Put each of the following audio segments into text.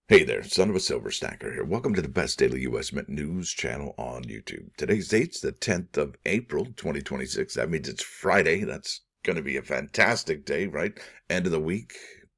Hey there, son of a silver stacker here. Welcome to the best daily U.S. Mint news channel on YouTube. Today's date's the 10th of April, 2026. That means it's Friday. That's going to be a fantastic day, right? End of the week,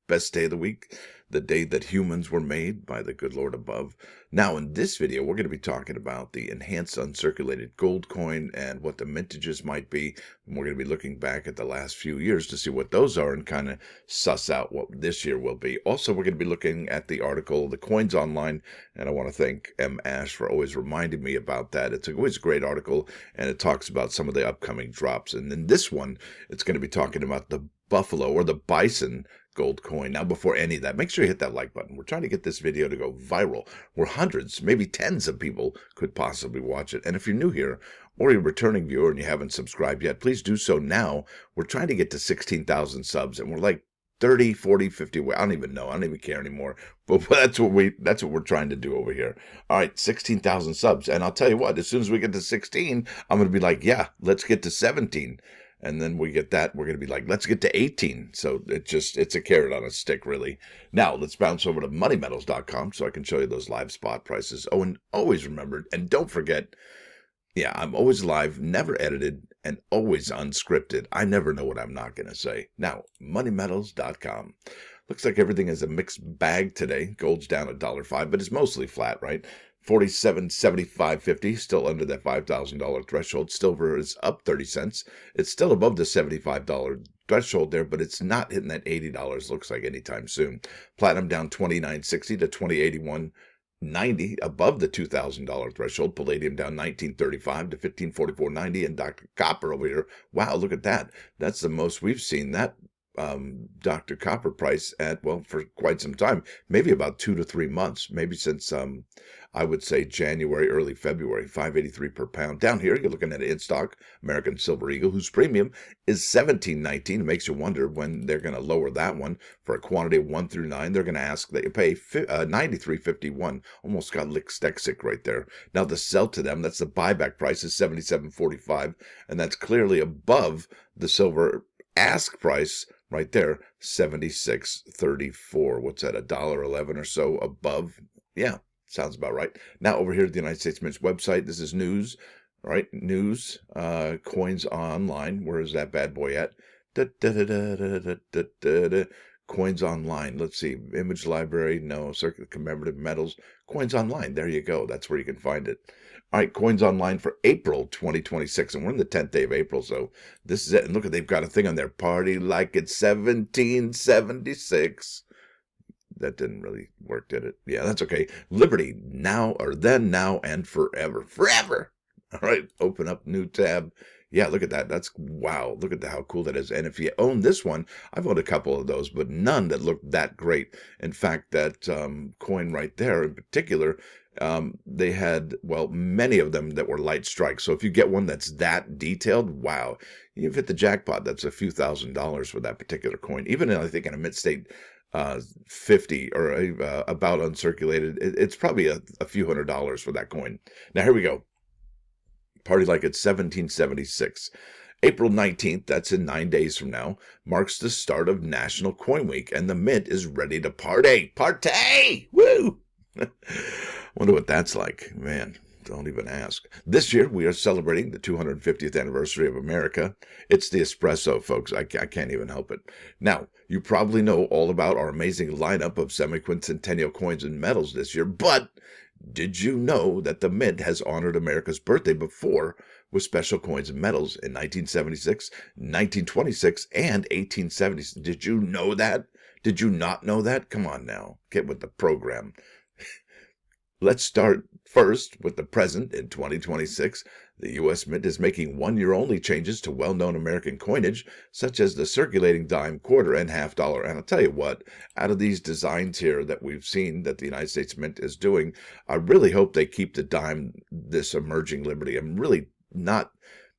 best day of the week, the day that humans were made by the good Lord above. Now, in this video, we're going to be talking about the enhanced uncirculated gold coin and what the mintages might be. And we're going to be looking back at the last few years to see what those are and kind of suss out what this year will be. Also, we're going to be looking at the article, The Coins Online, and I want to thank M. Ash for always reminding me about that. It's always a great article, and it talks about some of the upcoming drops. And in this one, it's going to be talking about the Buffalo or the Bison gold coin. Now, before any of that, make sure you hit that like button. We're trying to get this video to go viral, where hundreds, maybe tens of people could possibly watch it. And if you're new here or you're a returning viewer and you haven't subscribed yet, please do so now. We're trying to get to 16,000 subs, and we're like 30, 40, 50, I don't even know. I don't even care anymore. But that's what we're trying to do over here. All right, 16,000 subs. And I'll tell you what, as soon as we get to 16, I'm going to be like, yeah, let's get to 17. And then we get that, we're going to be like, let's get to 18. So it's a carrot on a stick, really. Now, let's bounce over to moneymetals.com so I can show you those live spot prices. Oh, and always remember, and don't forget, yeah, I'm always live, never edited, and always unscripted. I never know what I'm not going to say. Now, moneymetals.com. Looks like everything is a mixed bag today. Gold's down $1.05, but it's mostly flat, right? 47.75.50, still under that $5,000 threshold. Silver is up 30 cents. It's still above the $75 threshold there, but it's not hitting that $80 looks like anytime soon. Platinum down 29.60 to 2081.90, above the $2,000 threshold. Palladium down 19.35 to 1544.90, and Dr. Copper over here. Wow, look at that. That's the most we've seen that Dr. Copper price at, well, for quite some time, maybe about 2 to 3 months, maybe since I would say January, early February. 583 per pound. Down here, you're looking at an in-stock American Silver Eagle, whose premium is 17.19. It makes you wonder when they're going to lower that one. For a quantity of 1 through 9, they're going to ask that you pay 93.51. Almost got lick sick right there. Now, the sell to them, that's the buyback price, is 77.45, and that's clearly above the silver ask price right there, 76.34. What's that, $1.11 or so above? Yeah, sounds about right. Now over here at the United States Mint's website, this is news, right? News, coins online. Where is that bad boy at? Coins online. Let's see, image library. No, commemorative metals. Coins online. There you go. That's where you can find it. All right, coins online for April 2026, and we're in the 10th day of April, so this is it. And look at, they've got a thing on there, party like it's 1776. That didn't really work, did it? Yeah, that's okay. Liberty, now or then, now and forever. Forever! All right, open up new tab. Yeah, look at that. That's, wow, look at how cool that is. And if you own this one, I've owned a couple of those, but none that look that great. In fact, that coin right there in particular, they had, well, many of them that were light strikes. So if you get one that's that detailed, wow, you've hit the jackpot. That's a few $1,000s for that particular coin. Even I think in a mid-state 50 or about uncirculated, it's probably a few $100s for that coin. Now here we go. Party like it's 1776. April 19th, that's in 9 days from now, marks the start of National Coin Week, and the Mint is ready to party. Party! Woo! Wonder what that's like. Man, don't even ask. This year, we are celebrating the 250th anniversary of America. It's the espresso, folks. I can't even help it. Now, you probably know all about our amazing lineup of Sesquicentennial coins and metals this year, but did you know that the Mint has honored America's birthday before with special coins and metals in 1976, 1926, and 1876? Did you know that? Did you not know that? Come on now. Get with the program. Let's start first with the present in 2026. The U.S. Mint is making one-year-only changes to well-known American coinage, such as the circulating dime, quarter, and half dollar. And I'll tell you what, out of these designs here that we've seen that the United States Mint is doing, I really hope they keep the dime, this emerging liberty. I'm really not...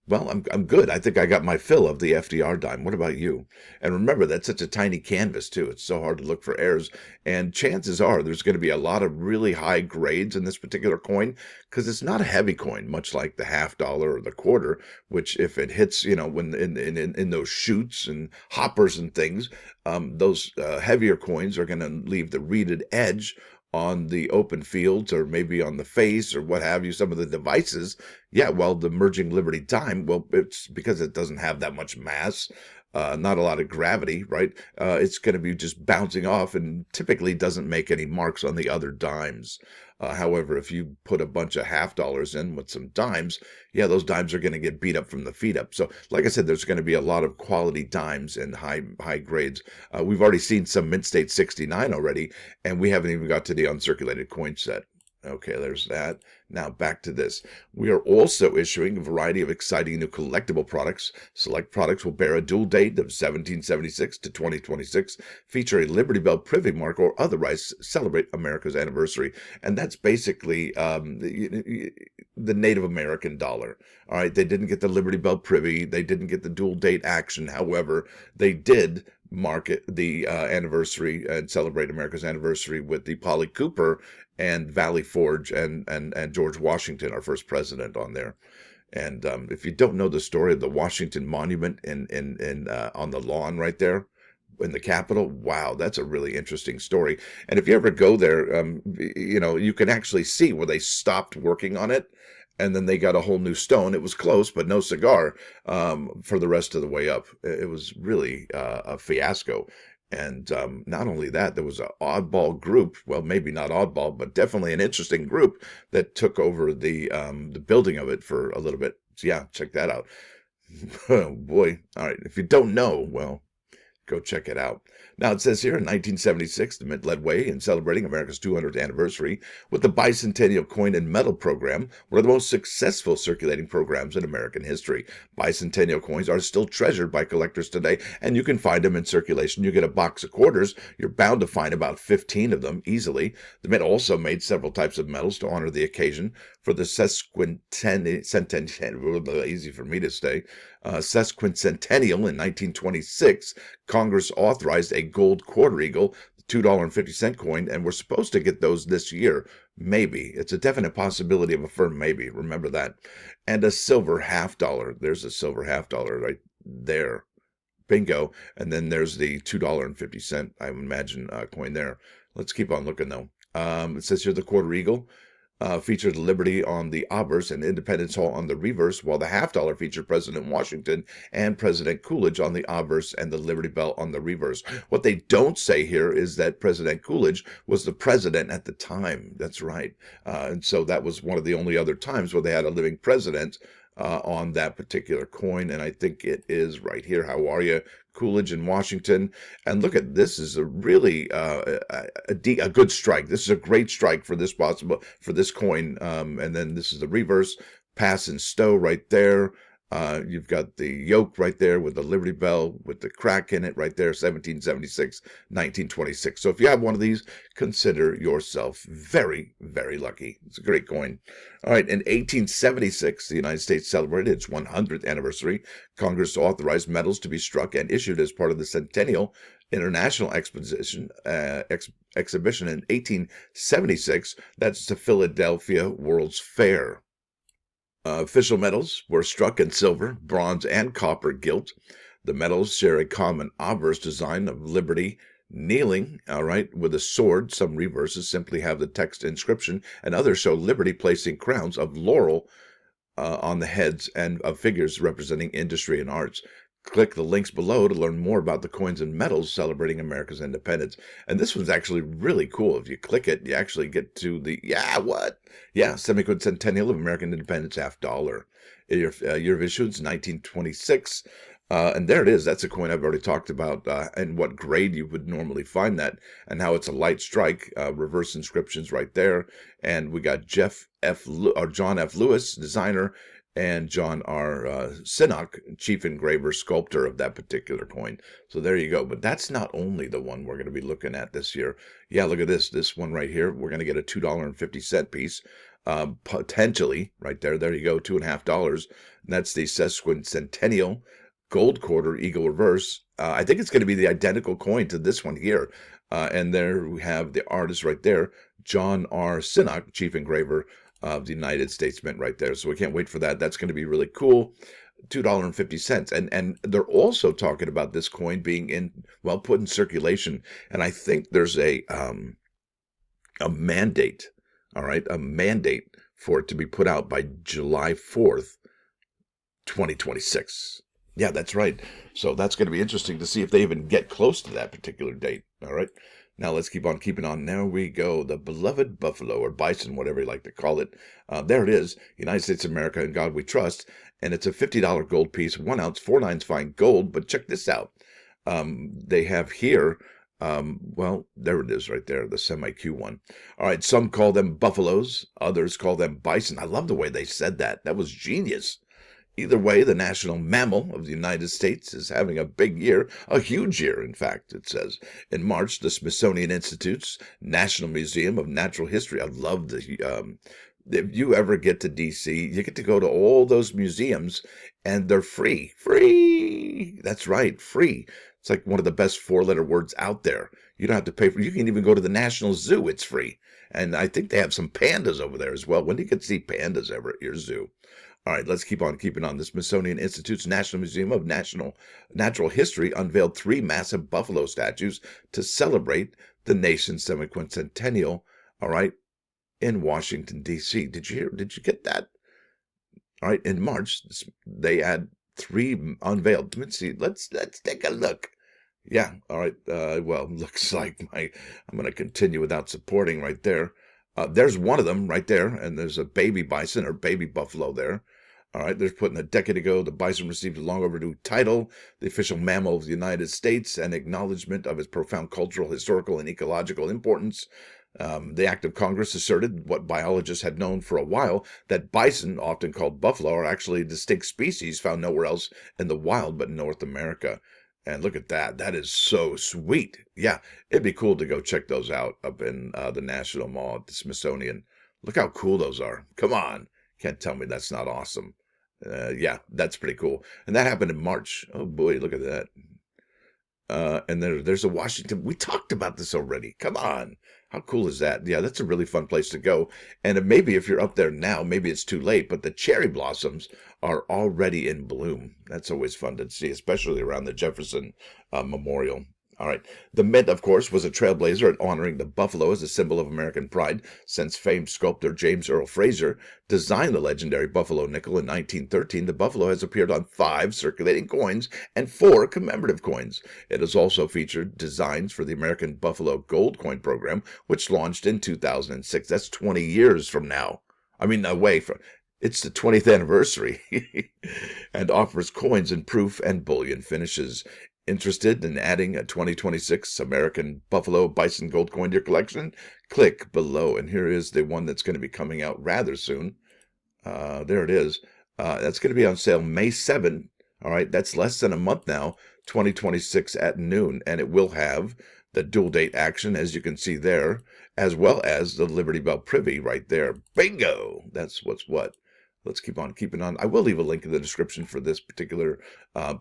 Well, I'm good. I think I got my fill of the FDR dime. What about you? And remember, that's such a tiny canvas, too. It's so hard to look for errors. And chances are there's going to be a lot of really high grades in this particular coin because it's not a heavy coin, much like the half dollar or the quarter, which if it hits, you know, when in those chutes and hoppers and things, those heavier coins are going to leave the reeded edge on the open fields or maybe on the face or what have you, some of the devices. Yeah, well, the merging Liberty dime, well, it's because it doesn't have that much mass, not a lot of gravity, right? It's going to be just bouncing off and typically doesn't make any marks on the other dimes. However, if you put a bunch of $half in with some dimes, yeah, those dimes are going to get beat up from the feet up. So, like I said, there's going to be a lot of quality dimes and high grades. We've already seen some Mint State 69 already, and we haven't even got to the uncirculated coin set. Okay, there's that. Now back to this. We are also issuing a variety of exciting new collectible products. Select products will bear a dual date of 1776 to 2026, feature a Liberty Bell privy mark, or otherwise celebrate America's anniversary. And that's basically the Native American dollar. All right, they didn't get the Liberty Bell privy. They didn't get the dual date action. However, they did mark it, the anniversary and celebrate America's anniversary with the Polly Cooper and Valley Forge and George Washington, our first president, on there. And if you don't know the story of the Washington Monument in on the lawn right there in the Capitol, wow, that's a really interesting story. And if you ever go there, you can actually see where they stopped working on it, and then they got a whole new stone. It was close, but no cigar for the rest of the way up. It was really a fiasco. And not only that, there was an oddball group. Well, maybe not oddball, but definitely an interesting group that took over the building of it for a little bit. So yeah, check that out. Oh boy! All right, if you don't know, well, go check it out. Now, it says here in 1976, the Mint led way in celebrating America's 200th anniversary with the Bicentennial Coin and Metal Program, one of the most successful circulating programs in American history. Bicentennial coins are still treasured by collectors today, and you can find them in circulation. You get a box of quarters, you're bound to find about 15 of them easily. The Mint also made several types of medals to honor the occasion. For the Sesquicentennial, easy for me to say, Sesquicentennial in 1926, Congress authorized a gold quarter eagle, the $2.50 coin, and we're supposed to get those this year. Maybe. It's a definite possibility of a firm maybe. Remember that. And a silver $half. There's a silver $half right there. Bingo. And then there's the $2.50, I would imagine, coin there. Let's keep on looking, though. It says here the quarter eagle featured Liberty on the obverse and Independence Hall on the reverse, while the $half featured President Washington and President Coolidge on the obverse and the Liberty Bell on the reverse. What they don't say here is that President Coolidge was the president at the time. That's right. And so that was one of the only other times where they had a living president on that particular coin. And I think it is right here. How are you? Coolidge in Washington. And look at this is a really a good strike. This is a great strike for this coin. And then this is the reverse, pass and stow right there. You've got the yoke right there with the Liberty Bell with the crack in it right there, 1776, 1926. So if you have one of these, consider yourself very, very lucky. It's a great coin. All right, in 1876, the United States celebrated its 100th anniversary. Congress authorized medals to be struck and issued as part of the Centennial International Exhibition in 1876. That's the Philadelphia World's Fair. Official medals were struck in silver, bronze, and copper gilt. The medals share a common obverse design of Liberty kneeling, all right, with a sword. Some reverses simply have the text inscription, and others show Liberty placing crowns of laurel on the heads and of figures representing industry and arts. Click the links below to learn more about the coins and medals celebrating America's independence. And this one's actually really cool. If you click it, you actually get to the, Sesquicentennial of American Independence $half. Year of issuance, 1926. And there it is. That's a coin I've already talked about and what grade you would normally find that and how it's a light strike. Reverse inscriptions right there. And we got John F. Lewis, designer, and John R. Sinnock, chief engraver, sculptor of that particular coin. So there you go. But that's not only the one we're going to be looking at this year. Yeah, look at this. This one right here. We're going to get a $2.50 piece. Potentially, right there. There you go, $2.50. And that's the Sesquicentennial gold quarter eagle reverse. I think it's going to be the identical coin to this one here. And there we have the artist right there, John R. Sinnock, chief engraver of the United States Mint right there. So we can't wait for that. That's going to be really cool. $2.50. And they're also talking about this coin being put in circulation. And I think there's a a mandate, all right, a mandate for it to be put out by July 4th, 2026. Yeah, that's right. So that's going to be interesting to see if they even get close to that particular date. All right. Now let's keep on keeping on. There we go. The beloved buffalo or bison, whatever you like to call it. There it is. United States of America, in God we trust. And it's a $50 gold piece, 1 ounce, 4/9 fine gold. But check this out. They have here, well, there it is right there, the semi-Q one. All right. Some call them buffaloes. Others call them bison. I love the way they said that. That was genius. Either way, the national mammal of the United States is having a big year, a huge year, in fact, it says. In March, the Smithsonian Institute's National Museum of Natural History. I love if you ever get to D.C., you get to go to all those museums, and they're free. Free! That's right, free. It's like one of the best four-letter words out there. You don't have to pay for it. You can even go to the National Zoo. It's free. And I think they have some pandas over there as well. When do you get to see pandas ever at your zoo? All right, let's keep on keeping on. The Smithsonian Institute's National Museum of Natural History unveiled 3 massive buffalo statues to celebrate the nation's sesquicentennial, all right, in Washington, D.C. Did you get that? All right, in March, they had 3 unveiled. Let's see. Let's take a look. Yeah, all right. Well, looks like I'm going to continue without supporting right there. There's one of them right there, and there's a baby bison or baby buffalo there. All right, they're putting a decade ago, the bison received a long overdue title, the official mammal of the United States, and acknowledgement of its profound cultural, historical, and ecological importance. The act of Congress asserted what biologists had known for a while, that bison, often called buffalo, are actually a distinct species found nowhere else in the wild but in North America. And look at that. That is so sweet. Yeah, it'd be cool to go check those out up in the National Mall at the Smithsonian. Look how cool those are. Come on. Can't tell me that's not awesome. Yeah, that's pretty cool. And that happened in March. Oh, boy, look at that. And there's a Washington. We talked about this already. Come on. How cool is that? Yeah, that's a really fun place to go. And maybe if you're up there now, maybe it's too late, but the cherry blossoms are already in bloom. That's always fun to see, especially around the Jefferson Memorial. All right. The Mint, of course, was a trailblazer at honoring the buffalo as a symbol of American pride, since famed sculptor James Earl Fraser designed the legendary buffalo nickel in 1913. The buffalo has appeared on 5 circulating coins and 4 commemorative coins. It has also featured designs for the American Buffalo Gold Coin program, which launched in 2006. That's 20 years from now. I mean, away from... It's the 20th anniversary and offers coins in proof and bullion finishes. Interested in adding a 2026 American Buffalo Bison Gold coin to your collection? Click below. And here is the one that's going to be coming out rather soon. There it is. That's going to be on sale May 7. All right, that's less than a month now, 2026 at noon. And it will have the dual date action, as you can see there, as well as the Liberty Bell Privy right there. Bingo! That's what's what. Let's keep on keeping on. I will leave a link in the description for this particular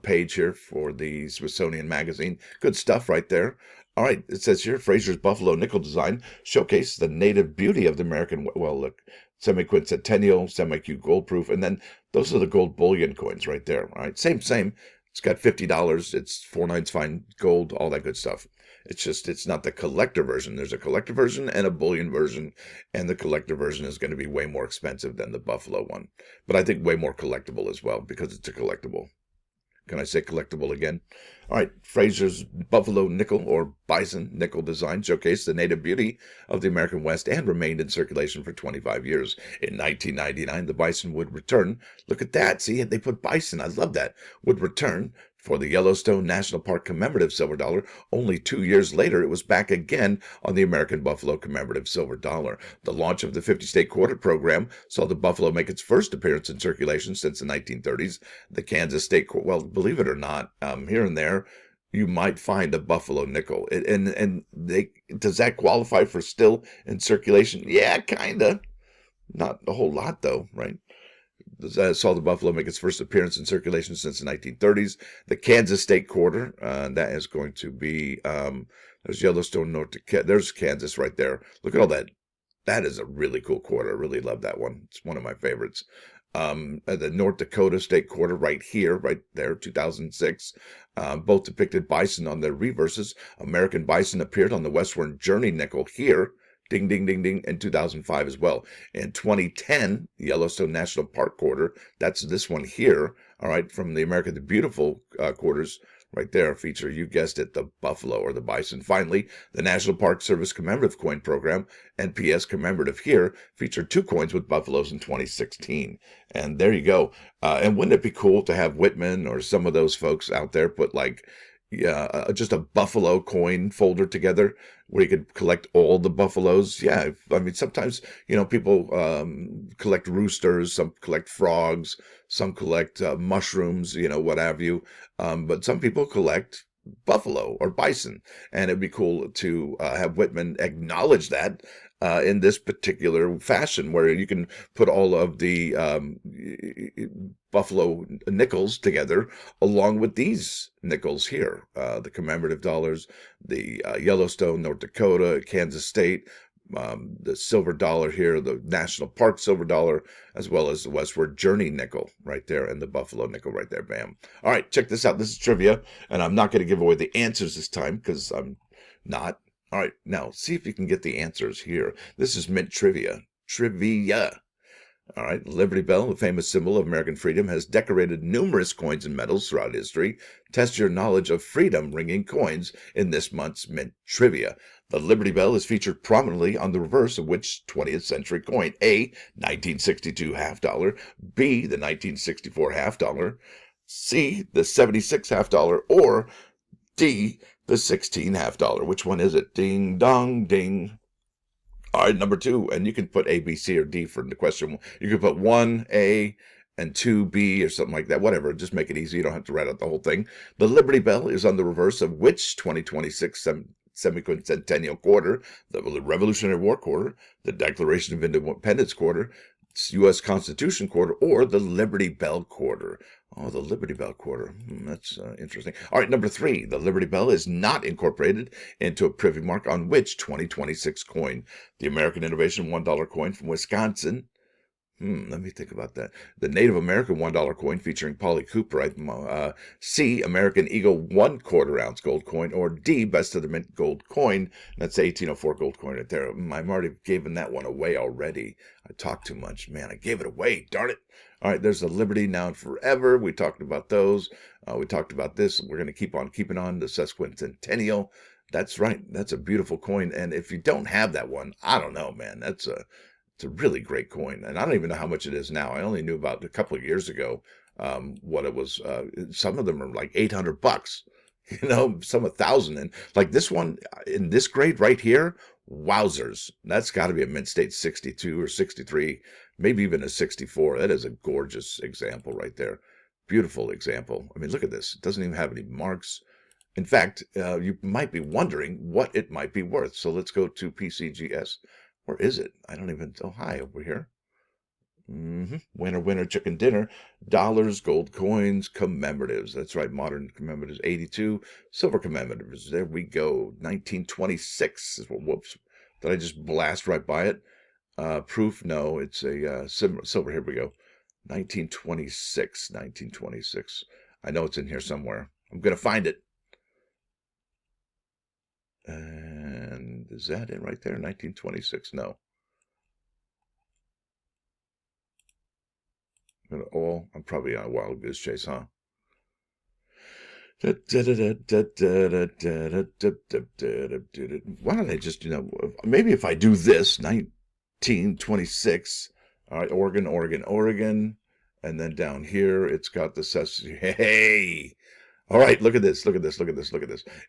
page here for the Smithsonian Magazine. Good stuff right there. All right, it says here, Fraser's Buffalo Nickel design showcase the native beauty of the American, well, look, semi-quincentennial, semi-Q gold proof, and then those are the gold bullion coins right there. All right, same. It's got $50. It's 4/9 fine gold, all that good stuff. It's just, it's not the collector version. There's a collector version and a bullion version, and the collector version is going to be way more expensive than the Buffalo one. But I think way more collectible as well, because it's a collectible. Can I say collectible again? All right, Fraser's Buffalo Nickel or Bison Nickel design showcased the native beauty of the American West and remained in circulation for 25 years. In 1999, the Bison would return. Look at that. See, they put Bison. I love that. Would return for the Yellowstone National Park commemorative silver dollar. Only 2 years later, it was back again on the American Buffalo commemorative silver dollar. The launch of the 50-state quarter program saw the buffalo make its first appearance in circulation since the 1930s. The Kansas State, well, believe it or not, here and there, you might find a buffalo nickel. Does that qualify for still in circulation? Yeah, kind of. Not a whole lot, though, right? Saw the buffalo make its first appearance in circulation since the 1930s. The Kansas State Quarter, that is going to be, there's Yellowstone, there's Kansas right there. Look at all that. That is a really cool quarter. I really love that one. It's one of my favorites. The North Dakota State Quarter right here, right there, 2006. Both depicted bison on their reverses. American bison appeared on the Westward Journey nickel here, Ding, ding, ding, ding, in 2005 as well. In 2010, Yellowstone National Park quarter, that's this one here, all right, from the America the Beautiful quarters right there, feature, you guessed it, the buffalo or the bison. Finally, the National Park Service Commemorative Coin Program, NPS Commemorative here, featured 2 coins with buffaloes in 2016. And there you go. And wouldn't it be cool to have Whitman or some of those folks out there put like, yeah, just a buffalo coin folder together where you could collect all the buffaloes. Yeah, I mean, sometimes, people collect roosters, some collect frogs, some collect mushrooms, what have you. But some people collect buffalo or bison. And it'd be cool to have Whitman acknowledge that in this particular fashion, where you can put all of the buffalo nickels together along with these nickels here, the commemorative dollars, the Yellowstone, North Dakota, Kansas State, the silver dollar here, the National Park silver dollar, as well as the Westward Journey nickel right there, and the Buffalo nickel right there. Bam. All right, check this out. This is trivia, and I'm not going to give away the answers this time because I'm not. All right, now see if you can get the answers here. This is Mint Trivia. Trivia. All right, Liberty Bell, the famous symbol of American freedom, has decorated numerous coins and medals throughout history. Test your knowledge of freedom-ringing coins in this month's Mint Trivia. The Liberty Bell is featured prominently on the reverse of which 20th century coin? A, 1962 half dollar, B, the 1964 half dollar, C, the 76 half dollar, or D, the 16 half dollar. Which one is it? Ding, dong, ding. All right, number 2, and you can put A, B, C, or D for the question. You can put 1A and 2B or something like that, whatever. Just make it easy. You don't have to write out the whole thing. The Liberty Bell is on the reverse of which 2026 Sesquicentennial quarter? The Revolutionary War quarter, the Declaration of Independence quarter, U.S. Constitution quarter, or the Liberty Bell quarter. Oh, the Liberty Bell quarter. That's interesting. All right, number 3. The Liberty Bell is not incorporated into a privy mark on which 2026 coin? The American Innovation $1 coin from Wisconsin. Let me think about that. The Native American $1 coin featuring polycooperite. C, American Eagle 1/4 ounce gold coin, or D, Best of the Mint gold coin. That's the 1804 gold coin right there. I've already given that one away already. I talked too much. Man, I gave it away. Darn it. All right, there's the Liberty Now and Forever. We talked about those. We talked about this. We're going to keep on keeping on the Sesquicentennial. That's right. That's a beautiful coin. And if you don't have that one, I don't know, man. It's a really great coin, and I don't even know how much it is now. I only knew about a couple of years ago what it was. Some of them are like $800, some 1,000, and like this one in this grade right here. Wowzers! That's got to be a Mint State 62 or 63, maybe even a 64. That is a gorgeous example right there. Beautiful example. I mean, look at this. It doesn't even have any marks. In fact, you might be wondering what it might be worth. So let's go to PCGS. Where is it? I don't even. Oh, hi, over here. Winner, winner, chicken dinner. Dollars, gold coins, commemoratives. That's right, modern commemoratives. 82. Silver commemoratives. There we go. 1926. Whoops. Did I just blast right by it? Proof? No, it's a silver. Here we go. 1926. 1926. I know it's in here somewhere. I'm going to find it. And is that it right there? 1926? No. I'm probably on a wild goose chase, huh? Why don't I just, maybe if I do this, 1926, all right, Oregon, and then down here, it's got the hey! All right, look at this.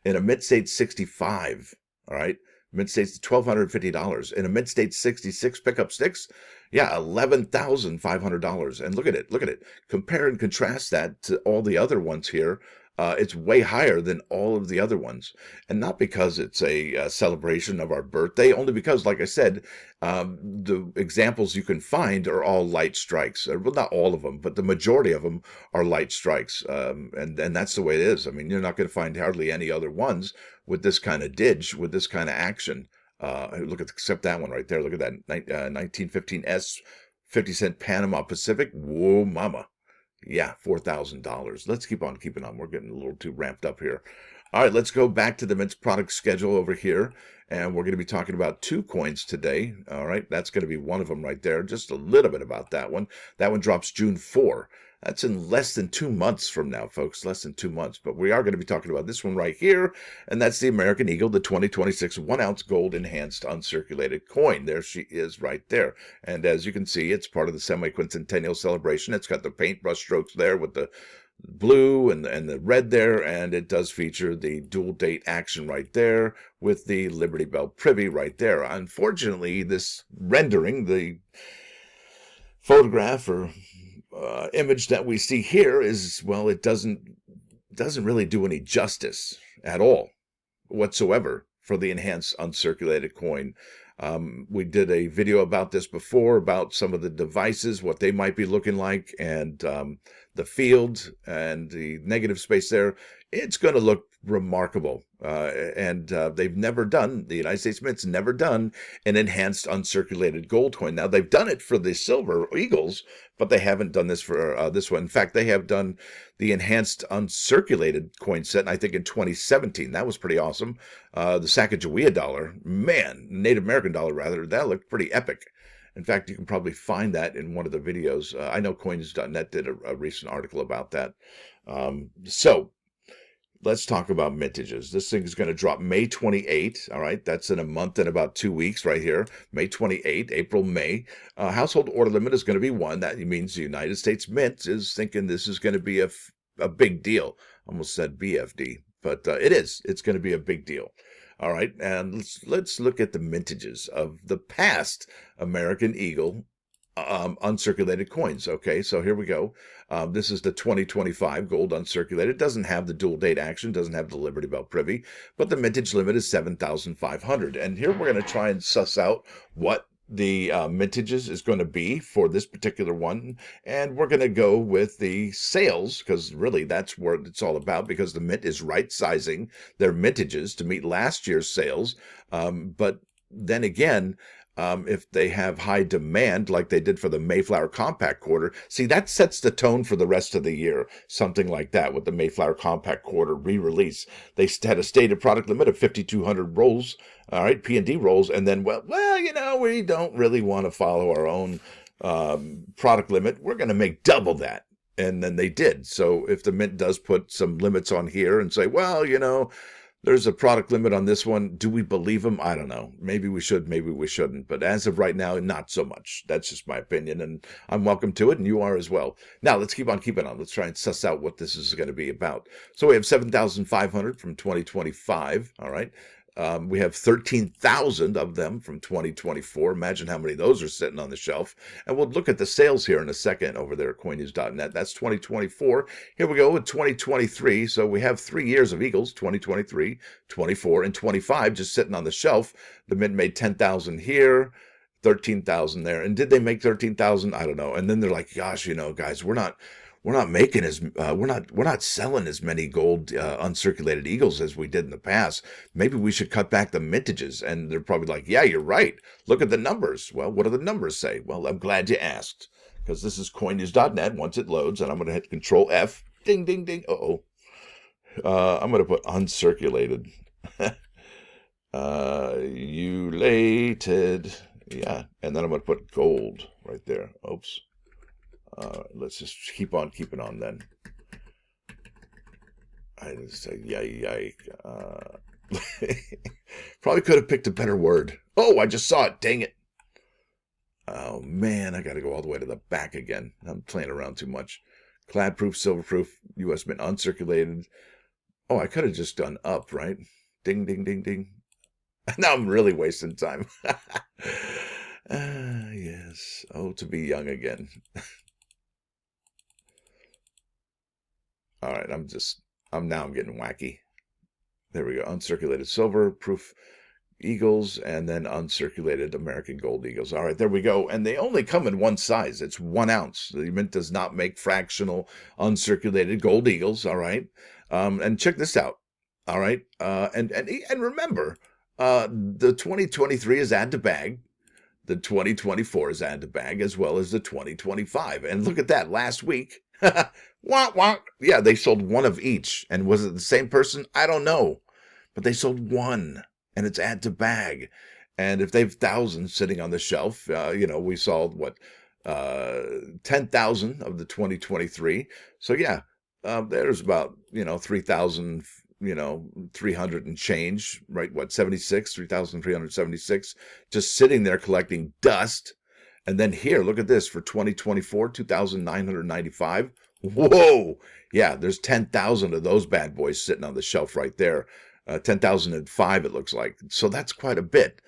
In a Mid-State 65, all right, Mid-State's $1,250. In a Mid-State 66 pickup sticks, yeah, $11,500. And look at it. Compare and contrast that to all the other ones here. It's way higher than all of the other ones. And not because it's a celebration of our birthday, only because, like I said, the examples you can find are all light strikes. Well, not all of them, but the majority of them are light strikes. And that's the way it is. I mean, you're not going to find hardly any other ones with this kind of dig, with this kind of action. Except that one right there. Look at that 1915 S 50-cent Panama Pacific. Whoa, mama. Yeah, $4,000. Let's keep on keeping on. We're getting a little too ramped up here. All right, let's go back to the Mint's product schedule over here. And we're going to be talking about 2 coins today. All right, that's going to be one of them right there. Just a little bit about that one. That one drops June 4. That's in less than 2 months from now, folks. Less than 2 months. But we are going to be talking about this one right here. And that's the American Eagle, the 2026 1-ounce gold enhanced uncirculated coin. There she is right there. And as you can see, it's part of the Sesquicentennial celebration. It's got the paintbrush strokes there with the blue and the red there, and it does feature the dual date action right there with the Liberty Bell privy right there. Unfortunately, this rendering, the photograph or image that we see here is, well, it doesn't really do any justice at all whatsoever for the enhanced uncirculated coin. We did a video about this before, about some of the devices, what they might be looking like, and the field and the negative space there. It's going to look remarkable. They've never done, the United States Mint's never done an enhanced uncirculated gold coin. Now, they've done it for the silver eagles, but they haven't done this for this one. In fact, they have done the enhanced uncirculated coin set, I think, in 2017. That was pretty awesome. The Sacagawea dollar, man, Native American dollar rather, that looked pretty epic. In fact, you can probably find that in one of the videos. I know coins.net did a recent article about that. So let's talk about mintages. This thing is going to drop May 28. All right, that's in a month and about 2 weeks right here. May 28, April, May. Household order limit is going to be 1. That means the United States Mint is thinking this is going to be a big deal. Almost said BFD, but it is. It's going to be a big deal. All right, and let's look at the mintages of the past American Eagle uncirculated coins. Okay, so here we go. This is the 2025 gold uncirculated. It doesn't have the dual date action, doesn't have the Liberty Bell privy, but the mintage limit is 7,500. And here we're going to try and suss out what the mintages is going to be for this particular one, and we're going to go with the sales, because really that's what it's all about, because the mint is right sizing their mintages to meet last year's sales. But then again, if they have high demand like they did for the Mayflower Compact Quarter, see, that sets the tone for the rest of the year. Something like that with the Mayflower Compact Quarter re-release. They had a stated product limit of 5,200 rolls, all right, P&D rolls, and then, well, we don't really want to follow our own product limit. We're going to make double that. And then they did. So if the mint does put some limits on here and say, well, there's a product limit on this one, do we believe them? I don't know. Maybe we should, maybe we shouldn't. But as of right now, not so much. That's just my opinion, and I'm welcome to it, and you are as well. Now, let's keep on keeping on. Let's try and suss out what this is going to be about. So we have 7,500 from 2025, all right? We have 13,000 of them from 2024. Imagine how many of those are sitting on the shelf. And we'll look at the sales here in a second over there at coinnews.net. That's 2024. Here we go with 2023. So we have 3 years of Eagles, 2023, 24, and 25 just sitting on the shelf. The Mint made 10,000 here, 13,000 there. And did they make 13,000? I don't know. And then they're like, gosh, guys, we're not making we're not selling as many gold uncirculated Eagles as we did in the past. Maybe we should cut back the mintages. And they're probably like, yeah, you're right. Look at the numbers. Well, what do the numbers say? Well, I'm glad you asked, because this is coinnews.net once it loads, and I'm going to hit Control F. Ding, ding, ding. I'm going to put uncirculated. Ulated. Yeah. And then I'm going to put gold right there. Oops. Let's just keep on keeping on then. I just say yike. Probably could have picked a better word. Oh, I just saw it. Dang it. Oh, man, I got to go all the way to the back again. I'm playing around too much. Clad-proof, silver-proof, U.S. Mint, uncirculated. Oh, I could have just done up, right? Ding, ding, ding, ding. Now I'm really wasting time. Yes. Oh, to be young again. All right, I'm getting wacky. There we go. Uncirculated silver, proof Eagles, and then uncirculated American gold Eagles. All right, there we go. And they only come in one size. It's 1 ounce. The Mint does not make fractional uncirculated gold Eagles. All right. And check this out. All right. And remember, the 2023 is add to bag. The 2024 is add to bag, as well as the 2025. And look at that. Last week, Wonk, wonk. Yeah, they sold one of each. And was it the same person? I don't know. But they sold one, and it's add to bag. And if they've thousands sitting on the shelf, we sold what, 10,000 of the 2023. So yeah, there's about 3,000, 300 and change, right? What, 76, 3,376, just sitting there collecting dust. And then here, look at this for 2024, 2,995. Whoa, yeah, there's 10,000 of those bad boys sitting on the shelf right there. 10,005, it looks like. So that's quite a bit.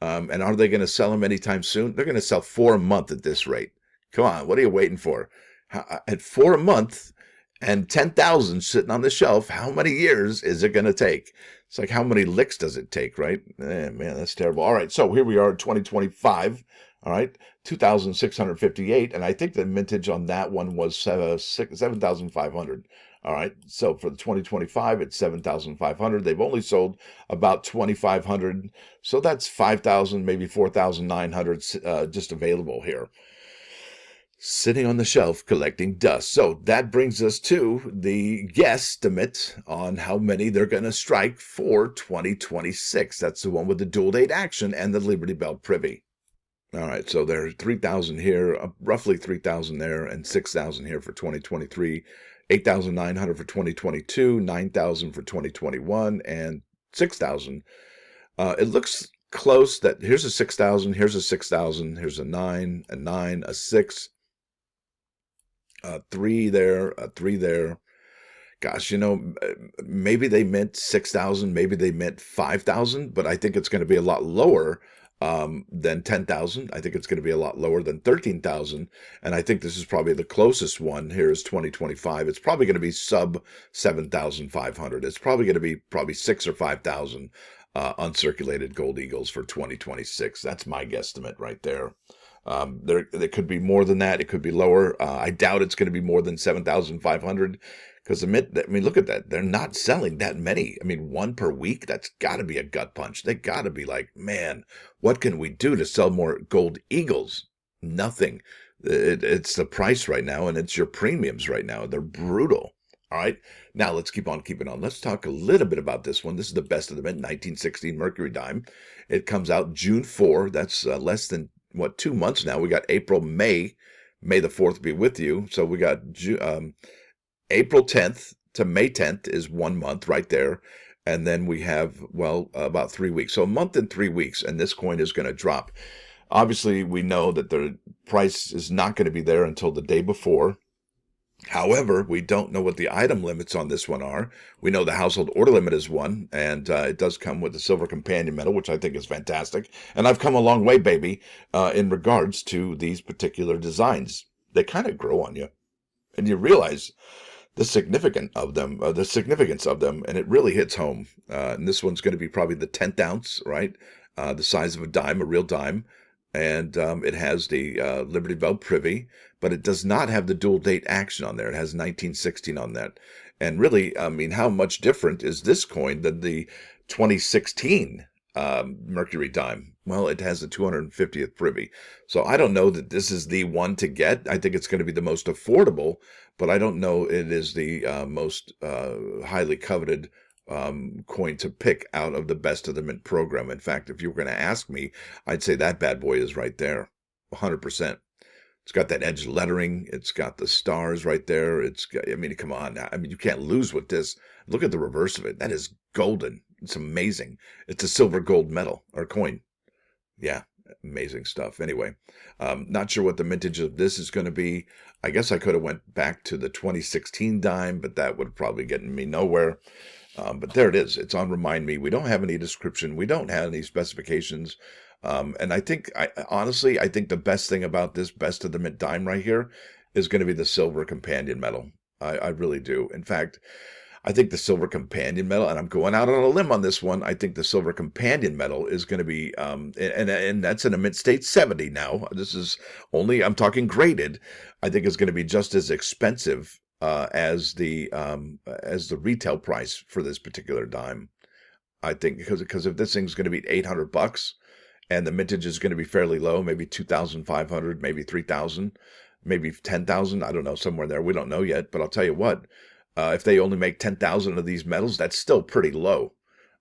And are they going to sell them anytime soon? They're going to sell 4 a month at this rate. Come on, what are you waiting for? At 4 a month and 10,000 sitting on the shelf, how many years is it going to take? It's like, how many licks does it take, right? Man, that's terrible. All right, so here we are in 2025. All right, 2,658, and I think the mintage on that one was 7,500. All right, so for the 2025, it's 7,500. They've only sold about 2,500, so that's 5,000, maybe 4,900 just available here, sitting on the shelf collecting dust. So that brings us to the guesstimate on how many they're going to strike for 2026. That's the one with the dual date action and the Liberty Bell Privy. All right, so there's 3,000 here, roughly 3,000 there, and 6,000 here for 2023, 8,900 for 2022, 9,000 for 2021, and 6,000. It looks close that here's a 6,000, here's a 6,000, here's a 9, a 6, a 3 there, a 3 there. Gosh, maybe they meant 6,000, maybe they meant 5,000, but I think it's going to be a lot lower than 10,000. I think it's going to be a lot lower than 13,000. And I think this is probably the closest one. Here's 2025. It's probably going to be sub 7,500. It's probably going to be 6 or 5,000 uncirculated gold eagles for 2026. That's my guesstimate right there. There could be more than that. It could be lower. I doubt it's going to be more than 7,500. Because look at that. They're not selling that many. I mean, one per week, that's got to be a gut punch. They got to be like, man, what can we do to sell more gold eagles? Nothing. It's the price right now, and it's your premiums right now. They're brutal. All right. Now let's keep on keeping on. Let's talk a little bit about this one. This is the best of the mint, 1916 Mercury dime. It comes out June 4. That's less than, 2 months now. We got April, May. May the 4th be with you. So we got April 10th to May 10th is 1 month right there. And then we have, about 3 weeks. So a month and 3 weeks, and this coin is going to drop. Obviously, we know that the price is not going to be there until the day before. However, we don't know what the item limits on this one are. We know the household order limit is 1, and it does come with the silver companion medal, which I think is fantastic. And I've come a long way, baby, in regards to these particular designs. They kind of grow on you, and you realize the significance of them, and it really hits home. And this one's going to be probably the 10th ounce, right? The size of a dime, a real dime. And it has the Liberty Bell Privy, but it does not have the dual date action on there. It has 1916 on that. And really, I mean, how much different is this coin than the 2016 Mercury dime? Well, it has the 250th Privy. So I don't know that this is the one to get. I think it's going to be the most affordable, but I don't know it is the most highly coveted coin to pick out of the best of the mint program. In fact, if you were going to ask me, I'd say that bad boy is right there, 100%. It's got that edge lettering. It's got the stars right there. I mean, come on. I mean, you can't lose with this. Look at the reverse of it. That is golden. It's amazing. It's a silver gold medal or coin. Yeah, amazing stuff. Anyway, not sure what the mintage of this is going to be. I guess I could have went back to the 2016 dime, but that would have probably gotten me nowhere. But there it is. It's on Remind Me. We don't have any description. We don't have any specifications. And I think, honestly, I think the best thing about this best of the mint dime right here is going to be the silver companion medal. I really do. In fact, I think the silver companion medal, and I'm going out on a limb on this one, I think the silver companion medal is going to be, and that's in a mint state 70 now. This is only, I'm talking graded. I think it's going to be just as expensive as the retail price for this particular dime. I think because if this thing's going to be $800 and the mintage is going to be fairly low, maybe 2,500, maybe 3,000, maybe 10,000. I don't know, somewhere there. We don't know yet. But I'll tell you what, if they only make 10,000 of these metals, that's still pretty low.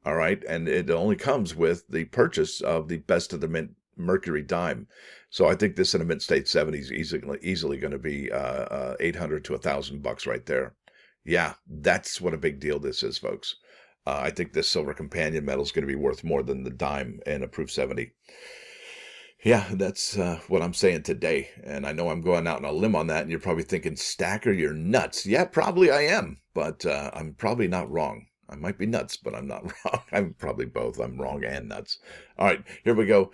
All right. And it only comes with the purchase of the best of the mint Mercury dime. So I think this in a mint state 70 is easily going to be 800 to $1,000 right there. Yeah, that's what a big deal this is, folks. I think this silver companion metal is going to be worth more than the dime in a proof 70. Yeah, that's what I'm saying today. And I know I'm going out on a limb on that, and you're probably thinking, Stacker, you're nuts. Yeah, probably I am, but I'm probably not wrong. I might be nuts, but I'm not wrong. I'm probably both. I'm wrong and nuts. All right, here we go.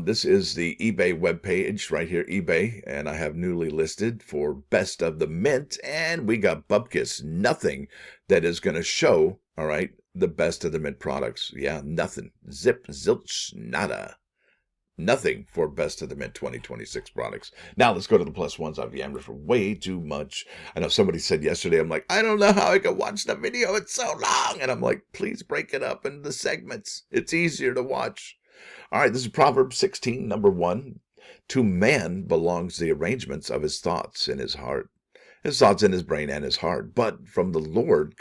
This is the eBay webpage right here, eBay, and I have newly listed for best of the mint, and we got bupkis, nothing that is going to show, all right, the best of the mint products. Yeah, nothing. Zip, zilch, nada. Nothing for best of the mint 2026 products. Now let's go to the plus ones. I've yammered for way too much. I know somebody said yesterday, I'm like, I don't know how I can watch the video. It's so long. And I'm like, please break it up into the segments. It's easier to watch. All right, this is Proverbs 16, number 1. To man belongs the arrangements of his thoughts in his heart. His thoughts in his brain and his heart. But from the Lord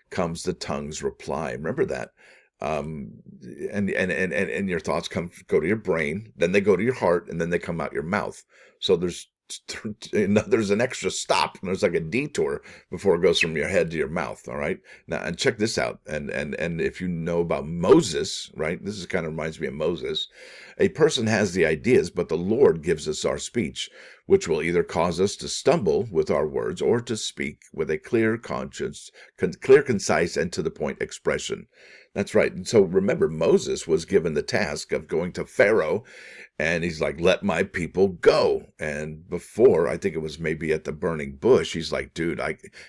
comes the tongue's reply. Remember that. And your thoughts go to your brain, then they go to your heart, and then they come out your mouth. So there's an extra stop, and there's like a detour before it goes from your head to your mouth. All right, now and check this out, and if you know about Moses, right, this is kind of reminds me of Moses. A person has the ideas, but the Lord gives us our speech, which will either cause us to stumble with our words or to speak with a clear conscience, clear, concise, and to the point expression. That's right. And so remember, Moses was given the task of going to Pharaoh, and he's like, let my people go. And before, I think it was maybe at the burning bush, he's like, dude,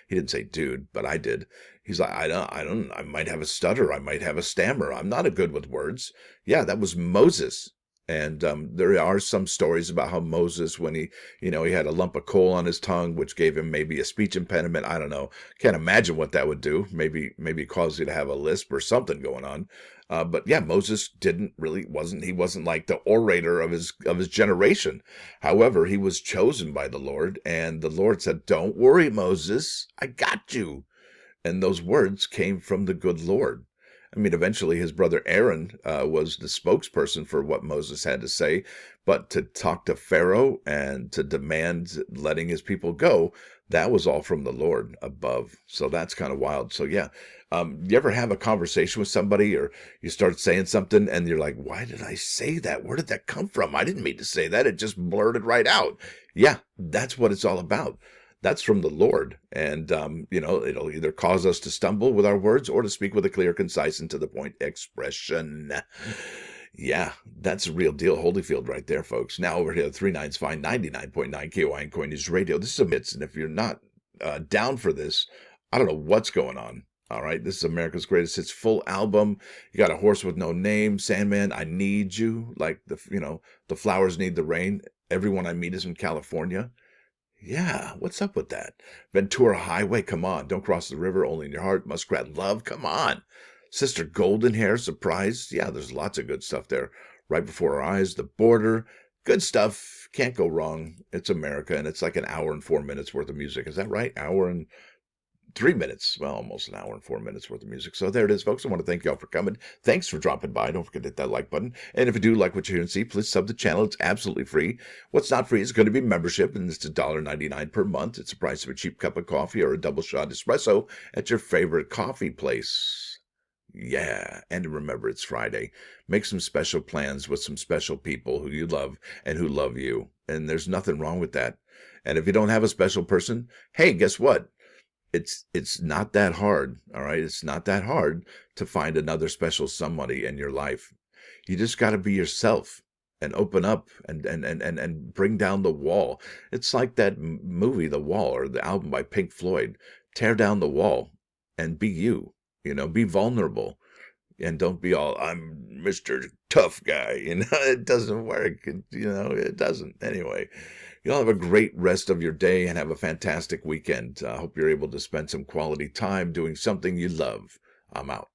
he didn't say dude, but I did. He's like, I might have a stutter. I might have a stammer. I'm not a good with words. Yeah, that was Moses. And there are some stories about how Moses, when he had a lump of coal on his tongue, which gave him maybe a speech impediment. I don't know. Can't imagine what that would do. Maybe cause you to have a lisp or something going on. But yeah, Moses wasn't like the orator of his generation. However, he was chosen by the Lord, and the Lord said, "Don't worry, Moses, I got you." And those words came from the good Lord. I mean, eventually his brother Aaron was the spokesperson for what Moses had to say, but to talk to Pharaoh and to demand letting his people go, that was all from the Lord above. So that's kind of wild. So yeah, you ever have a conversation with somebody, or you start saying something and you're like, why did I say that? Where did that come from? I didn't mean to say that. It just blurted right out. Yeah, that's what it's all about. That's from the Lord. And, it'll either cause us to stumble with our words or to speak with a clear, concise, and to the point expression. Yeah, that's a real deal. Holyfield right there, folks. Now over here, 39's Fine, 99.9 KOI and Coin News Radio. This is a Mits, and if you're not down for this, I don't know what's going on. All right, this is America's Greatest Hits full album. You got A Horse with No Name, Sandman, I Need You, like the flowers need the rain. Everyone I meet is in California. Yeah, what's up with that? Ventura Highway, come on. Don't cross the river, only in your heart. Muskrat Love, come on. Sister Golden Hair, Surprise. Yeah, there's lots of good stuff there. Right Before Our Eyes, The Border. Good stuff. Can't go wrong. It's America, and it's like an hour and 4 minutes worth of music. Is that right? Hour and 3 minutes. Well, almost an hour and 4 minutes worth of music. So there it is, folks. I want to thank y'all for coming. Thanks for dropping by. Don't forget to hit that like button. And if you do like what you hear and see, please sub the channel. It's absolutely free. What's not free is going to be membership, and it's $1.99 per month. It's the price of a cheap cup of coffee or a double shot espresso at your favorite coffee place. Yeah, and remember, it's Friday. Make some special plans with some special people who you love and who love you. And there's nothing wrong with that. And if you don't have a special person, hey, guess what? It's not that hard, all right? It's not that hard to find another special somebody in your life. You just got to be yourself and open up and bring down the wall. It's like that movie, The Wall, or the album by Pink Floyd. Tear down the wall and be you, be vulnerable. And don't be all, I'm Mr. Tough Guy. It doesn't work. It doesn't. Anyway, y'all have a great rest of your day and have a fantastic weekend. I hope you're able to spend some quality time doing something you love. I'm out.